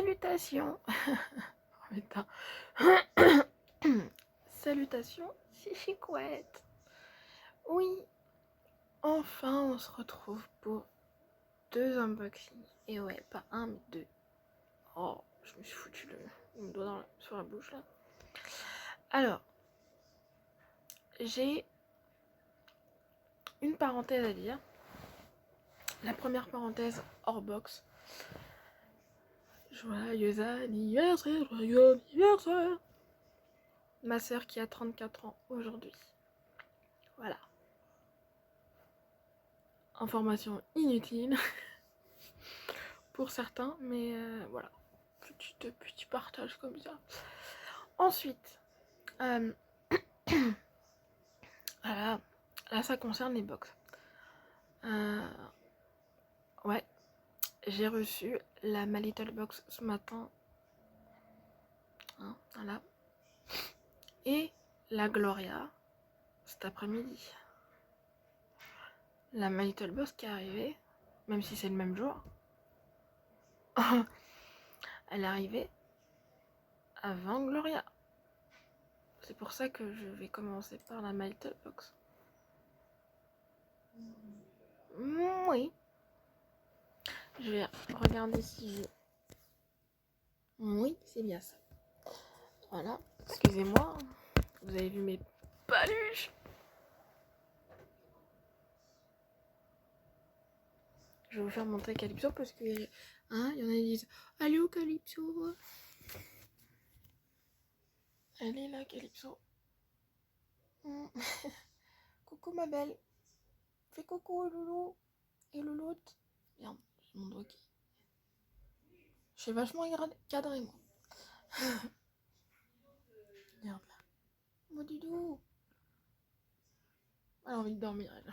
Salutations. Oh, putain. Salutations, chichicouette. Oui, enfin on se retrouve pour 2 unboxings. Et ouais, pas un mais 2. Oh, je me suis foutu le doigt sur la bouche là. Alors, j'ai une parenthèse à dire. La première parenthèse hors box. Joyeux anniversaire, joyeux anniversaire. Ma soeur qui a 34 ans aujourd'hui. Voilà. Information inutile pour certains, mais voilà. Petit partage comme ça. Ensuite, voilà. Là ça concerne les box. Ouais, j'ai reçu la My Little Box ce matin. Hein, voilà. Et la Gloria cet après-midi. La My Little Box qui est arrivée, même si c'est le même jour, elle est arrivée avant Gloria. C'est pour ça que je vais commencer par la My Little Box. Oui. Je vais regarder si je... Oui, c'est bien ça. Voilà. Excusez-moi. Vous avez vu mes paluches. Je vais vous faire montrer Calypso parce que hein, il y en a qui disent allô Calypso. Elle est là Calypso. Coucou ma belle. Fais coucou Loulou. Et Louloute. Merde, j'ai mon doigt qui... Je suis vachement cadré moi. Merde là. Mon doudou. Elle a envie de dormir elle.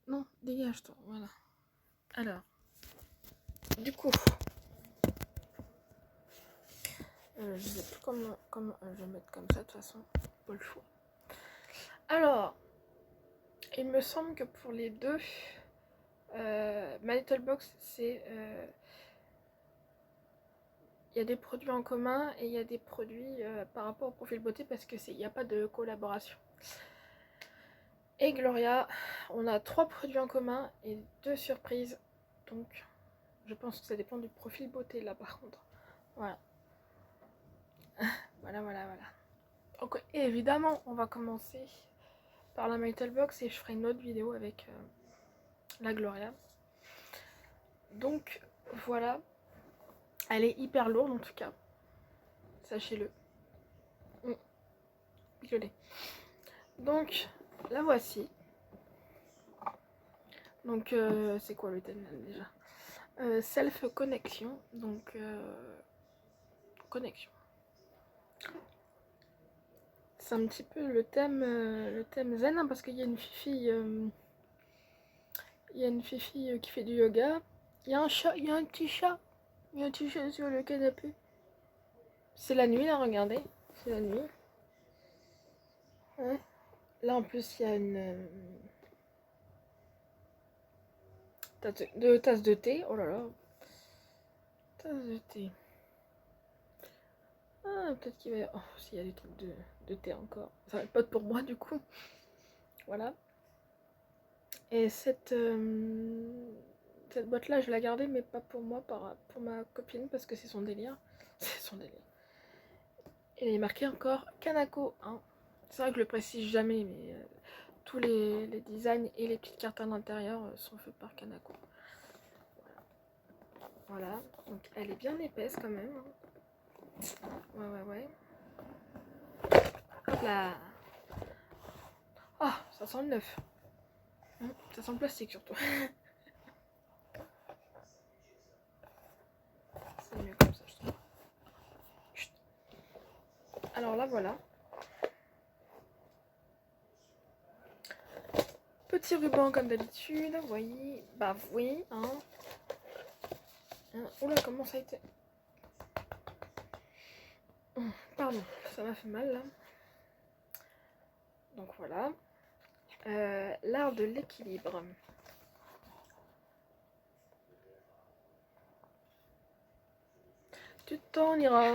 Non, dégage toi, voilà. Alors, du coup, je sais plus comment je vais mettre comme ça de toute façon, pas le choix. Alors, il me semble que pour les deux, My Little Box, c'est... il y a des produits en commun et il y a des produits par rapport au profil beauté parce que il n'y a pas de collaboration. Et Gloria, on a 3 produits en commun et 2 surprises. Donc, je pense que ça dépend du profil beauté là par contre. Voilà. Voilà. Donc, évidemment, on va commencer par la My Little Box et je ferai une autre vidéo avec la Gloria. Donc, voilà. Elle est hyper lourde en tout cas. Sachez-le. Je l'ai. Donc, la voici. Donc, c'est quoi le thème déjà self-connexion. Donc, connexion. C'est un petit peu le thème zen hein, parce qu'il y a une fifi qui fait du yoga. Il y a un chat, il y a un petit chat sur le canapé. C'est la nuit là, regardez, c'est la nuit. Ouais. Là en plus il y a une tasse de thé. Oh là là, tasse de thé. Ah peut-être qu'il va y avoir... Oh s'il y a des trucs de thé encore. Ça va pas pour moi du coup. Voilà. Et cette boîte là je l'ai gardée mais pas pour moi, pour ma copine parce que c'est son délire. C'est son délire. Et il est marqué encore Kanako. Hein. C'est vrai que je le précise jamais mais tous les designs et les petites cartes à l'intérieur sont faits par Kanako. Voilà. Donc elle est bien épaisse quand même. Ouais. Hop là. Oh, ça sent le neuf. Ça sent le plastique surtout. C'est mieux comme ça, je trouve. Chut. Alors là, voilà. Petit ruban comme d'habitude. Vous voyez. Bah oui. Hein. Oula, comment ça a été... Pardon, ça m'a fait mal là. Donc voilà. L'art de l'équilibre. du temps, on ira.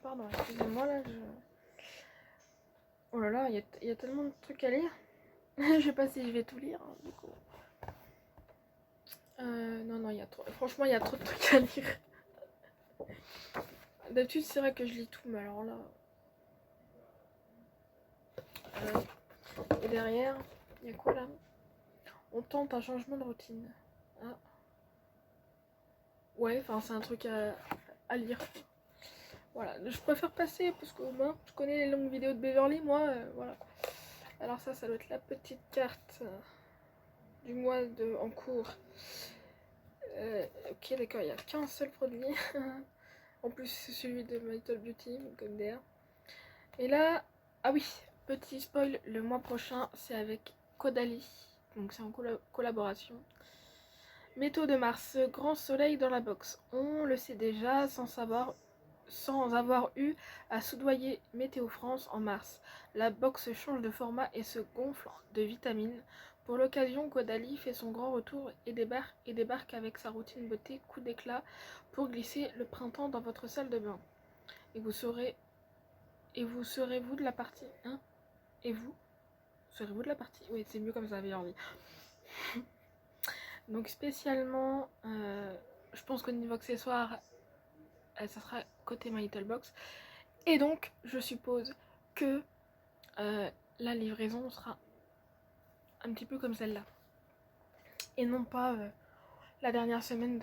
Pardon, excusez-moi là. Oh là là, il y a tellement de trucs à lire. Je sais pas si je vais tout lire, hein, du coup. Non, il y a trop. Franchement, il y a trop de trucs à lire. D'habitude, c'est vrai que je lis tout, mais alors là. Et derrière, il y a quoi là? On tente un changement de routine. Ah. Ouais, enfin, c'est un truc à lire. Voilà, je préfère passer parce que moi, je connais les longues vidéos de Beverly, moi, voilà. Alors ça doit être la petite carte du mois en cours. Ok, d'accord, il n'y a qu'un seul produit. En plus, c'est celui de My Little Beauty, comme d'air. Et là, ah oui, petit spoil, le mois prochain, c'est avec Caudalie. Donc c'est en collaboration. Métaux de Mars, grand soleil dans la box. On le sait déjà sans avoir eu à soudoyer Météo France en mars. La box change de format et se gonfle de vitamines. Pour l'occasion, Caudalie fait son grand retour et débarque avec sa routine beauté coup d'éclat pour glisser le printemps dans votre salle de bain. Et vous serez-vous de la partie, hein? Et vous serez-vous de la partie? Oui, c'est mieux comme ça, avait dit. Donc spécialement, je pense qu'au niveau accessoires, ça sera côté My Little Box. Et donc, je suppose que la livraison sera un petit peu comme celle-là. Et non pas la dernière semaine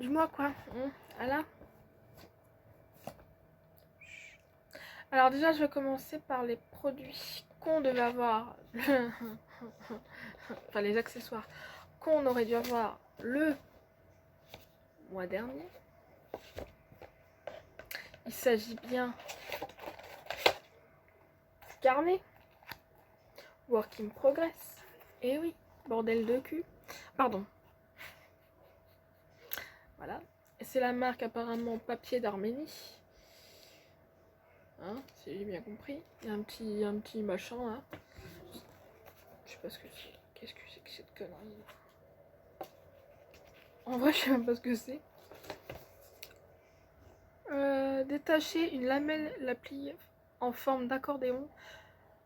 du mois, quoi. Voilà. Alors déjà, je vais commencer par les produits qu'on devait avoir. Enfin, les accessoires qu'on aurait dû avoir le mois dernier. Il s'agit bien du carnet Work in Progress. Et oui, bordel de cul. Pardon. Voilà. Et c'est la marque apparemment Papier d'Arménie. Hein, si j'ai bien compris. Il y a un petit machin là. Je sais pas ce que c'est. Qu'est-ce que c'est que cette connerie? En vrai, je sais même pas ce que c'est. Détacher une lamelle, la plier en forme d'accordéon,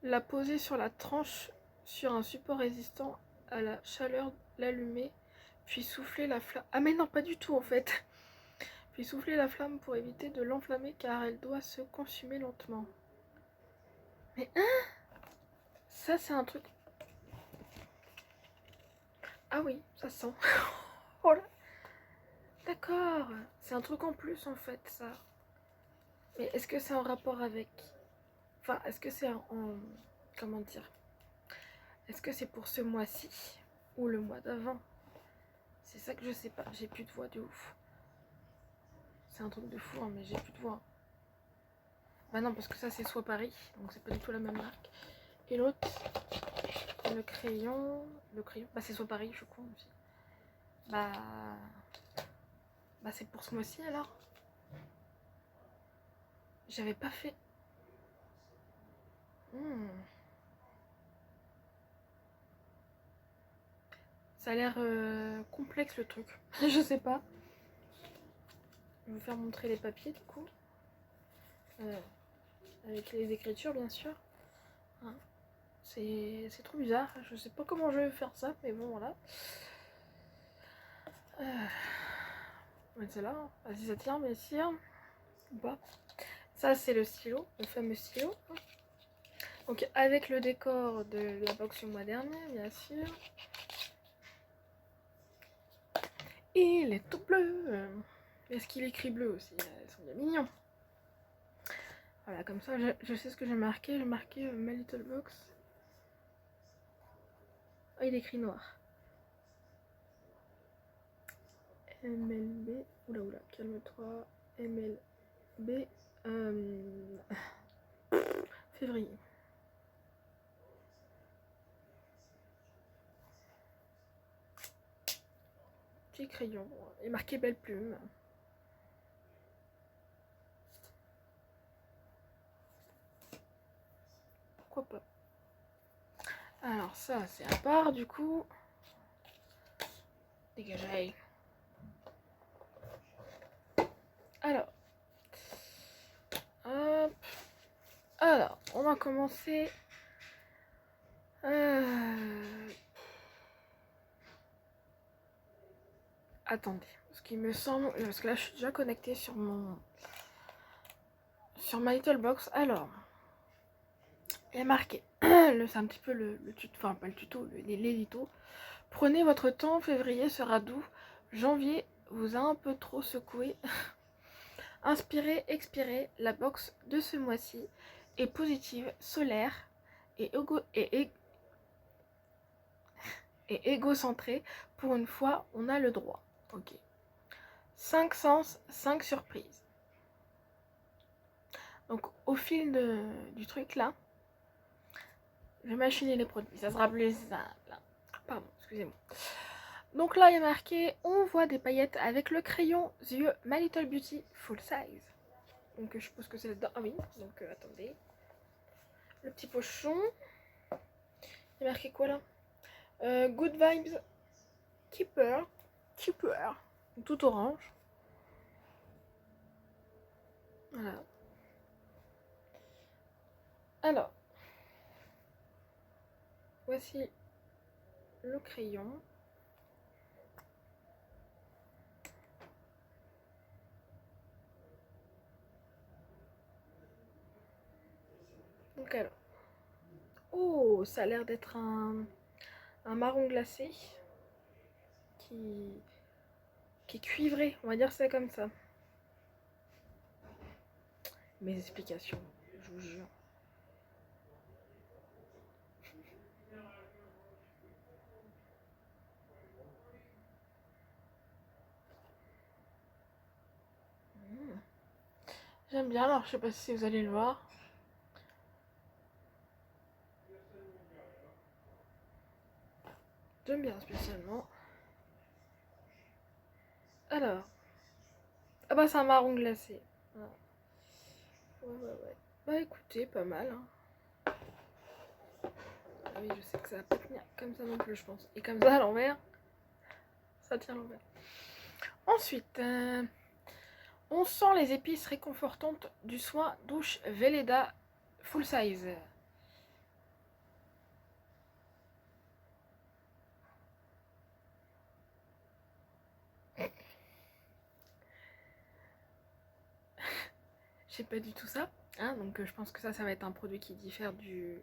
la poser sur la tranche sur un support résistant à la chaleur, l'allumer, puis souffler la flamme. Ah mais non, pas du tout en fait. Puis souffler la flamme pour éviter de l'enflammer car elle doit se consumer lentement. Mais hein? Ça c'est un truc. Ah oui, ça sent. Oh là. D'accord. C'est un truc en plus en fait ça. Mais est-ce que c'est en rapport avec... Enfin, est-ce que c'est en... Comment dire? Est-ce que c'est pour ce mois-ci ou le mois d'avant? C'est ça que je sais pas. J'ai plus de voix de ouf. C'est un truc de fou, hein, mais j'ai plus de voix. Bah non, parce que ça c'est soit Paris, donc c'est pas du tout la même marque. Et l'autre, le crayon... Bah c'est soit Paris, je suis con aussi. Bah c'est pour ce mois-ci alors. J'avais pas fait... Ça a l'air complexe le truc. Je sais pas. Je vais vous faire montrer les papiers du coup. Avec les écritures bien sûr. Hein. C'est trop bizarre. Je sais pas comment je vais faire ça, mais bon voilà. On va mettre celle-là. Vas-y, ça tient, bien sûr. Ou pas. Ça c'est le stylo, le fameux stylo. Donc avec le décor de la box du mois dernier, bien sûr. Et il est tout bleu. Est-ce qu'il écrit bleu aussi? Ils sont bien mignons. Voilà, comme ça, je sais ce que j'ai marqué. J'ai marqué My Little Box. Ah, il écrit noir. MLB. Oula, calme-toi. MLB. Février. Petit crayon. Et marqué belle plume. Pourquoi pas? Alors ça, c'est à part du coup. Dégagez. Alors, hop. Alors, on va commencer. Attendez, ce qui me semble, parce que là je suis déjà connectée sur ma little box. Alors, il y a marqué, c'est un petit peu le tuto, enfin pas le tuto, l'édito. Prenez votre temps, février sera doux, janvier vous a un peu trop secoué. Inspirez, expirez, la box de ce mois-ci est positive, solaire et égocentrée. Pour une fois, on a le droit. Ok. 5 sens, 5 surprises. Donc au fil du truc là, je vais machiner les produits. Ça sera plus simple. Pardon, excusez-moi. Donc là, il y a marqué, on voit des paillettes avec le crayon yeux My Little Beauty Full Size. Donc je suppose que c'est là-dedans. Ah oui, donc attendez. Le petit pochon. Il y a marqué quoi là? Good Vibes Keeper. Keeper. Tout orange. Voilà. Alors, voici le crayon. Donc alors. Oh, ça a l'air d'être un marron glacé qui est cuivré, on va dire ça comme ça. Mes explications, je vous jure. J'aime bien, alors je sais pas si vous allez le voir. J'aime bien spécialement. Alors. Ah bah c'est un marron glacé. Ouais. Ouais. Bah écoutez, pas mal. Hein. Ah oui, je sais que ça va pas tenir comme ça non plus, je pense. Et comme ça à l'envers, ça tient à l'envers. Ensuite, on sent les épices réconfortantes du soin douche Velleda Full Size. Je sais pas du tout ça. Hein, donc je pense que ça va être un produit qui diffère du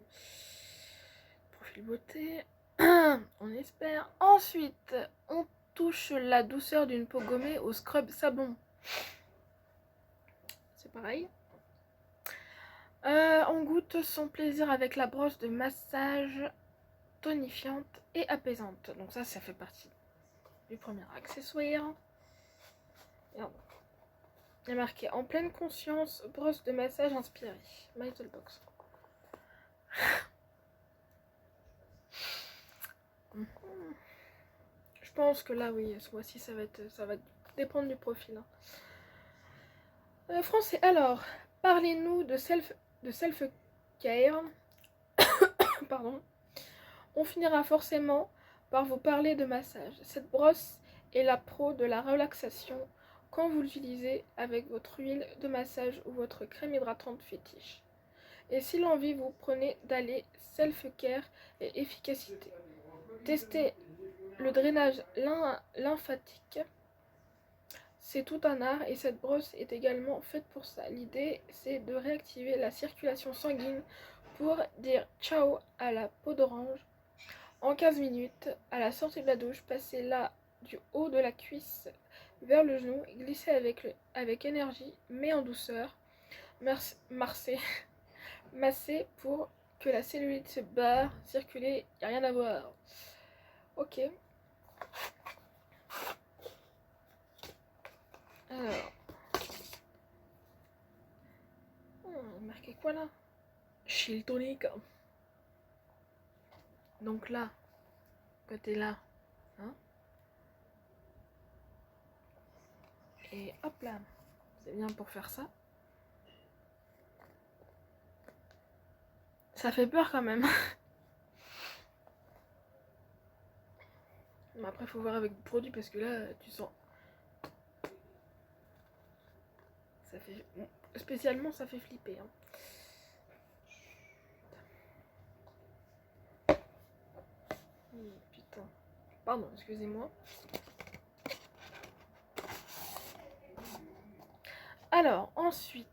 profil beauté. On espère. Ensuite, on touche la douceur d'une peau gommée au scrub savon. C'est pareil. On goûte son plaisir avec la brosse de massage tonifiante et apaisante. Donc ça fait partie du premier accessoire. Il y a marqué en pleine conscience, brosse de massage inspirée. My Little Box. Je pense que là, oui, ce mois-ci, ça va dépendre du profil. Hein. Français, alors, parlez-nous de self-care. Pardon. On finira forcément par vous parler de massage. Cette brosse est la pro de la relaxation quand vous l'utilisez avec votre huile de massage ou votre crème hydratante fétiche. Et si l'envie vous prenez d'aller self-care et efficacité. Testez le drainage lymphatique. C'est tout un art et cette brosse est également faite pour ça. L'idée, c'est de réactiver la circulation sanguine pour dire ciao à la peau d'orange. En 15 minutes, à la sortie de la douche, passez là du haut de la cuisse vers le genou, glissez avec énergie mais en douceur. Massez pour que la cellulite se barre, circuler, y a rien à voir. Ok. Alors. Marqué quoi là? Chill tonic. Donc là, côté là. Hein, et hop là. C'est bien pour faire ça. Ça fait peur quand même. Mais après, faut voir avec le produit parce que là, tu sens. Ça fait... Spécialement, ça fait flipper. Hein. Putain. Pardon, excusez-moi. Alors, ensuite,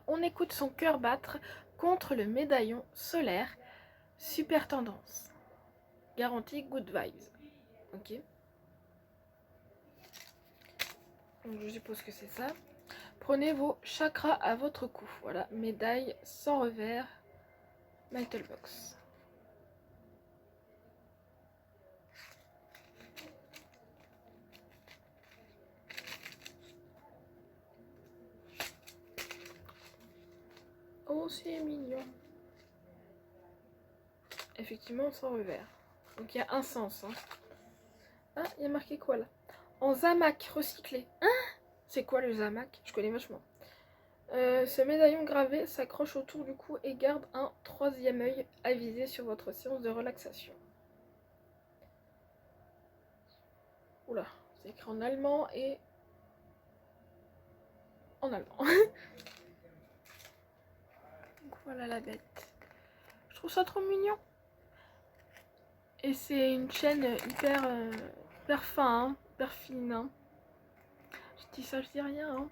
on écoute son cœur battre contre le médaillon solaire. Super tendance. Garantie good vibes. Ok. Donc, je suppose que c'est ça. Prenez vos chakras à votre cou. Voilà, médaille sans revers. Metal box. Oh, c'est mignon. Effectivement, sans revers. Donc il y a un sens. Hein. Ah, il y a marqué quoi là? En zamac recyclé. Hein? C'est quoi le zamac? Je connais vachement. Ce médaillon gravé s'accroche autour du cou et garde un troisième œil avisé sur votre séance de relaxation. Oula, c'est écrit en allemand et en allemand. Donc voilà la bête. Je trouve ça trop mignon. Et c'est une chaîne hyper fin, hein, hyper fine. Hein. Je dis ça, je dis rien. Hein.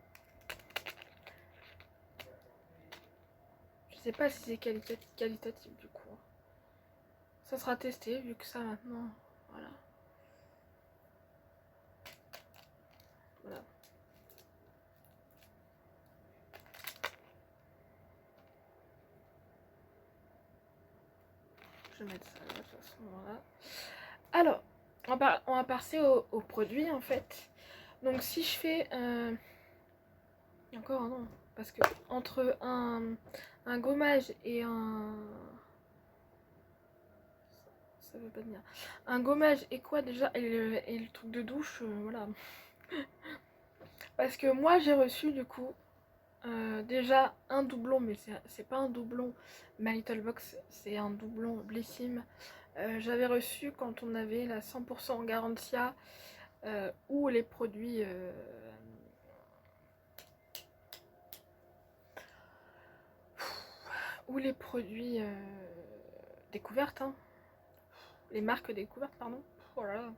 Je sais pas si c'est qualitatif du coup. Ça sera testé vu que ça maintenant. Voilà. Voilà. Je vais mettre ça là, de toute façon. Voilà. Alors, on va passer au produit en fait. Donc si je fais encore non, parce que entre un gommage et ça veut pas venir. Un gommage et quoi déjà et le truc de douche, voilà. Parce que moi j'ai reçu du coup déjà un doublon, mais c'est pas un doublon My Little Box, c'est un doublon Blissim. J'avais reçu quand on avait la 100% Garantia ou les produits découvertes, hein. Les marques découvertes, pardon. Voilà.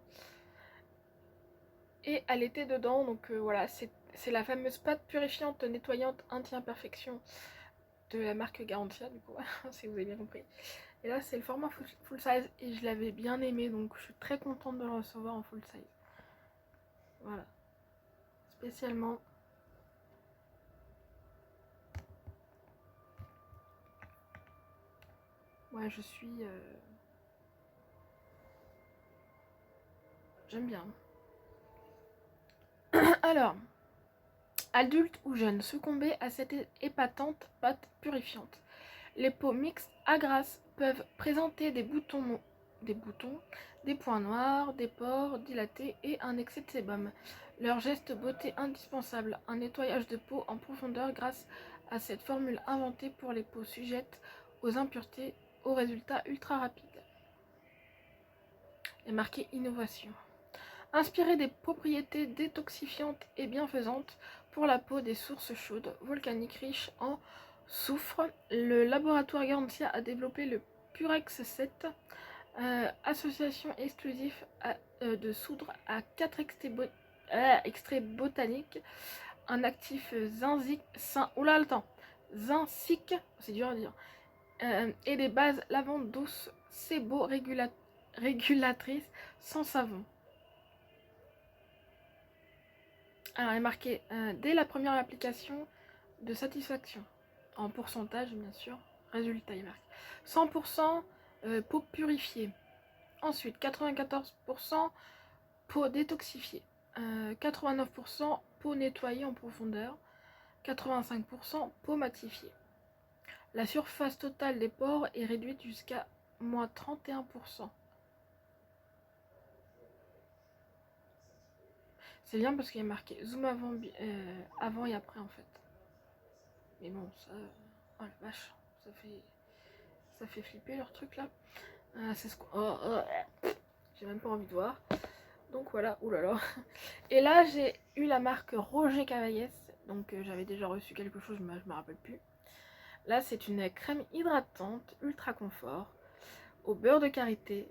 Et elle était dedans, donc voilà, c'est la fameuse pâte purifiante nettoyante anti-imperfection de la marque Garantia, du coup, si vous avez bien compris. Et là, c'est le format full size et je l'avais bien aimé, donc je suis très contente de le recevoir en full size. Voilà. Spécialement. Ouais, je suis... J'aime bien. Alors, adulte ou jeune, succomber à cette épatante pâte purifiante. Les peaux mixtes à grasse peuvent présenter des boutons, des points noirs, des pores dilatés et un excès de sébum. Leur geste beauté indispensable, un nettoyage de peau en profondeur grâce à cette formule inventée pour les peaux sujettes aux impuretés, au résultat ultra rapide. Et marqué innovation. Inspiré des propriétés détoxifiantes et bienfaisantes pour la peau des sources chaudes volcaniques riches en soufre, le laboratoire Garantia a développé le Purex 7, association exclusive de soudre à 4 extraits botaniques, un actif zinzique, zinzique, c'est dur à dire, et des bases lavandes douces, régulatrices sans savon. Alors, il est marqué dès la première application de satisfaction, en pourcentage bien sûr, résultat il marque 100% peau purifiée, ensuite 94% peau détoxifiée, 89% peau nettoyée en profondeur, 85% peau matifiée. La surface totale des pores est réduite jusqu'à moins 31%. C'est bien parce qu'il y a marqué zoom avant et après en fait. Mais bon, ça... Oh la vache, ça fait flipper leur truc là. C'est ce j'ai même pas envie de voir. Donc voilà, oulala. Et là j'ai eu la marque Roger Cavaillès. Donc j'avais déjà reçu quelque chose, mais je me rappelle plus. Là, c'est une crème hydratante ultra confort au beurre de karité,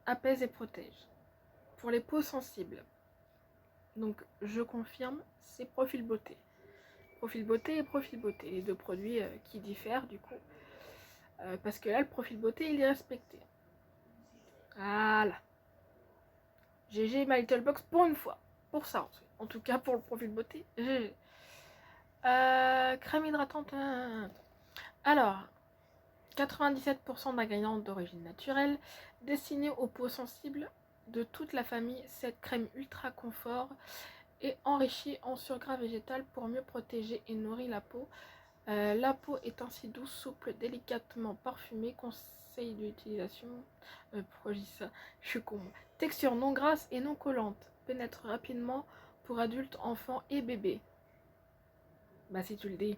apaise et protège. Pour les peaux sensibles. Donc je confirme, c'est Profil Beauté. Profil Beauté et Profil Beauté, les deux produits qui diffèrent du coup. Parce que là, le Profil Beauté, il est respecté. Voilà. GG My Little Box pour une fois. Pour ça, en tout cas pour le Profil Beauté. GG. Crème hydratante. Alors, 97% d'ingrédients d'origine naturelle, destinés aux peaux sensibles de toute la famille. Cette crème ultra confort est enrichie en surgras végétal pour mieux protéger et nourrir la peau. La peau est ainsi douce, souple, délicatement parfumée. Conseil d'utilisation. Ça, je suis con. Texture non grasse et non collante. Pénètre rapidement pour adultes, enfants et bébés. Bah si tu le dis.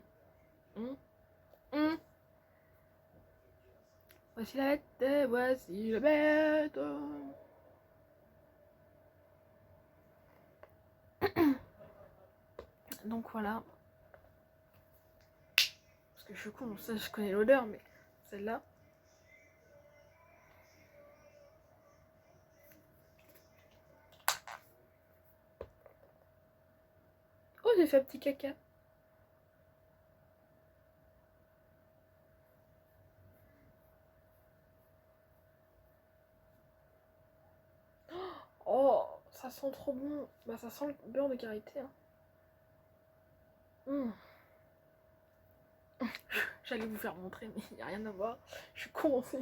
Voici la bête, voici la bête. Donc voilà. Parce que je suis con, ça je connais l'odeur, mais celle-là. Oh, j'ai fait un petit caca. Oh, ça sent trop bon. Bah ça sent le beurre de karité. Hein. J'allais vous faire montrer, mais il n'y a rien à voir. Je suis con aussi.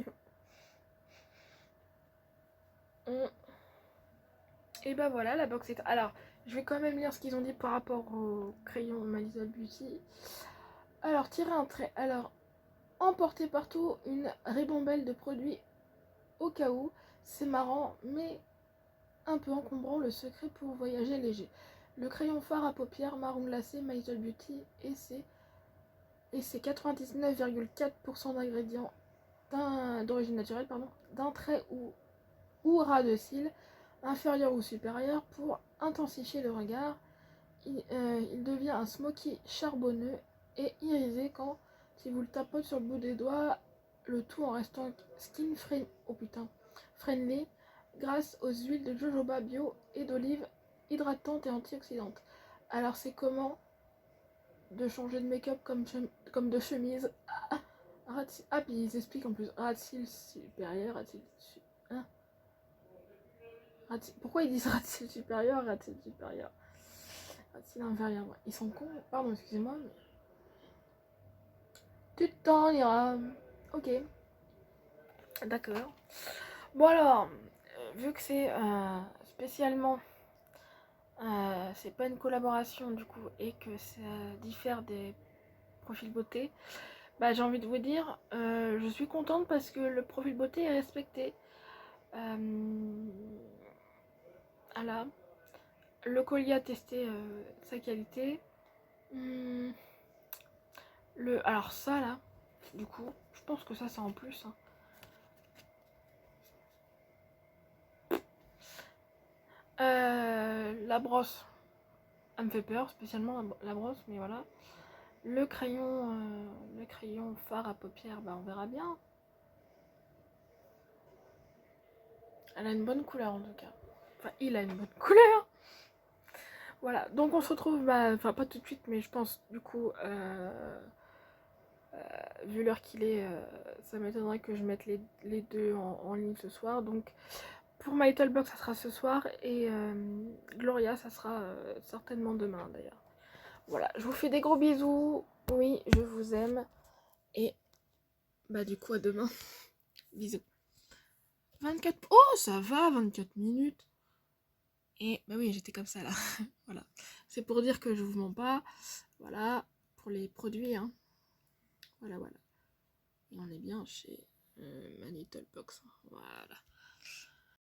Et bah voilà, la box est... Alors, je vais quand même lire ce qu'ils ont dit par rapport au crayon My Little Beauty. Alors, tirer un trait. Alors, emporter partout une ribambelle de produits au cas où. C'est marrant, mais un peu encombrant, le secret pour voyager léger. Le crayon fard à paupières marron glacé My Little Beauty et c'est 99,4% d'ingrédients d'origine naturelle, d'un trait ou ras de cils, inférieur ou supérieur, pour intensifier le regard. Il devient un smoky charbonneux et irisé quand si vous le tapez sur le bout des doigts, le tout en restant skin friendly, friendly grâce aux huiles de jojoba bio et d'olive hydratantes et antioxydantes. Alors c'est comment de changer de make-up comme de chemise. Ah, puis ils expliquent en plus ras de cils supérieur, hein, pourquoi ils disent ras de cils supérieur, ras de cils supérieur, ras de cils inférieur. Ils sont cons, pardon, excusez-moi, mais tu t'en iras. Ok, d'accord. Bon alors, vu que c'est spécialement, c'est pas une collaboration du coup, et que ça diffère des profils beauté, bah j'ai envie de vous dire, je suis contente parce que le profil beauté est respecté. Voilà. Le collier a testé sa qualité. Alors ça là, du coup, je pense que ça c'est en plus. Hein. La brosse, elle me fait peur, spécialement la brosse, mais voilà. Le crayon fard à paupières, bah on verra bien. Elle a une bonne couleur en tout cas. Enfin, il a une bonne couleur. Voilà, donc on se retrouve, enfin pas tout de suite, mais je pense du coup, vu l'heure qu'il est, ça m'étonnerait que je mette les deux en ligne ce soir. Donc pour My Little Box, ça sera ce soir, et Gloria, ça sera certainement demain d'ailleurs. Voilà, je vous fais des gros bisous. Oui, je vous aime. Et bah du coup à demain. Bisous. 24... Oh, ça va, 24 minutes. Et bah oui, j'étais comme ça là. Voilà. C'est pour dire que je vous mens pas. Voilà, pour les produits. Hein. Voilà, voilà. Et on est bien chez My Little Box. Voilà.